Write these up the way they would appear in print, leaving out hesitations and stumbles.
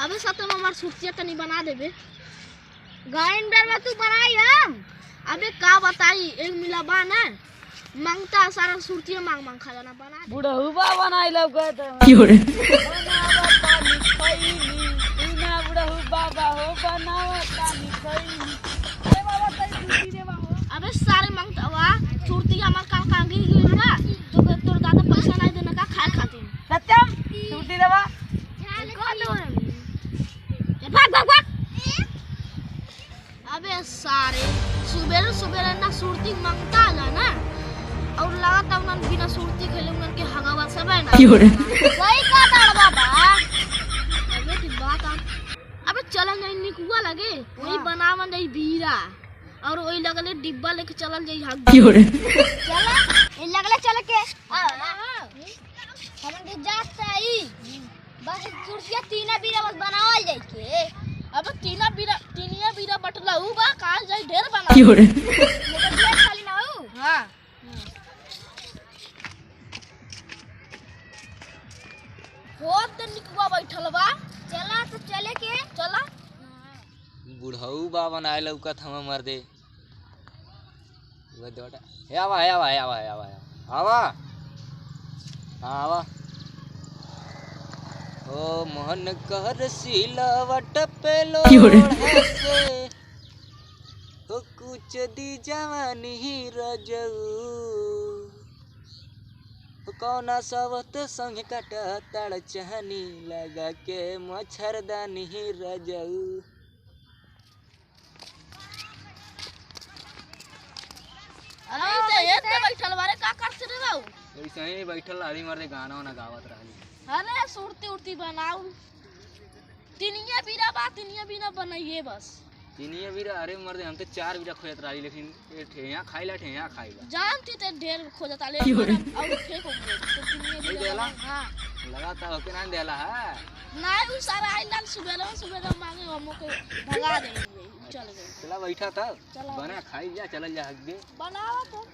अबे सत्य में हमार सुतिया तनी बना देबे गाइन बेर में तू बनाई हम। अबे का बताई एक मिला बा ना मांगता सारा सुतिया मांग मांग खा जाना बना बुढ़ऊबा बनाई लौकत क्यों रे बनावा पानी खैनी बिना बुढ़ऊबा बाहो बनावा पानी खैनी ए बाबा तई सुती दे बाहो। अबे सारे मांगता वा सुतिया हमार का कांगी गिरवा तो तोर दादा पैसा नहीं देना का खाए खातिर सत्यम सुती देवा भाग भाग भाग। अबे सारे सुबेरे सुबेरे ना सुरती मांगता आला ना और लगाता उन्हें बिना सुरती खेले उन्हें के हगावा सब है ना सही का ताड़ बाबा। अबे की बात आ अबे चलन नहीं निकुआ लगे वही बनावा नहीं बीरा और वही लगले डिब्बा लेके चलन जाई हग चला इन लगले चल के हमन के जात आई बस कुर्सिया तीना बीरा बस बनावल जाई के। अब तीनिया बीरा बटला उ बा काल जाई ढेर बना लेकिन ढेर खाली ना हो। हां बहुत दिन निकवा बैठल बा चला तो चले के चला बुढ़ऊ बा बनाए लौकत हम मर दे वो दोटा हे आवा हां आवा ओ मोहन कर सिलावट पे लोढ़े हो कुछ दी जवानी रजऊ कौना सवत संग कटा तड़ चहनी लगा के मच्छरदानी रजऊ। अरे ये ते बैठल बारे का करत रे बाऊ ऐसे ही बैठल आड़ी मार दे गाना वाना गावत रहली। अरे सुरती उड़ती बनाऊ तीनिया बीरा बनाइए बस तीनिया बीरा अरे मर दे हम तो 4 बीरा खोजत रही लेकिन ये ठेया खाइला जानती ते ढेर खोजत आले और फेंक हो गए तो तीनिया बीरा देला हां लगाता होके ना देला है नहीं उ सारा आइलन सुबह मांगे हम के भगा देंगे चल गए। चला बैठा था बना खाई जा चल जा हग दे बनावा तो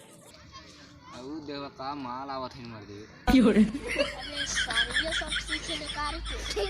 औ देवा का माल आवत है मर दे अबे सारे ये सब सीखे ले कार के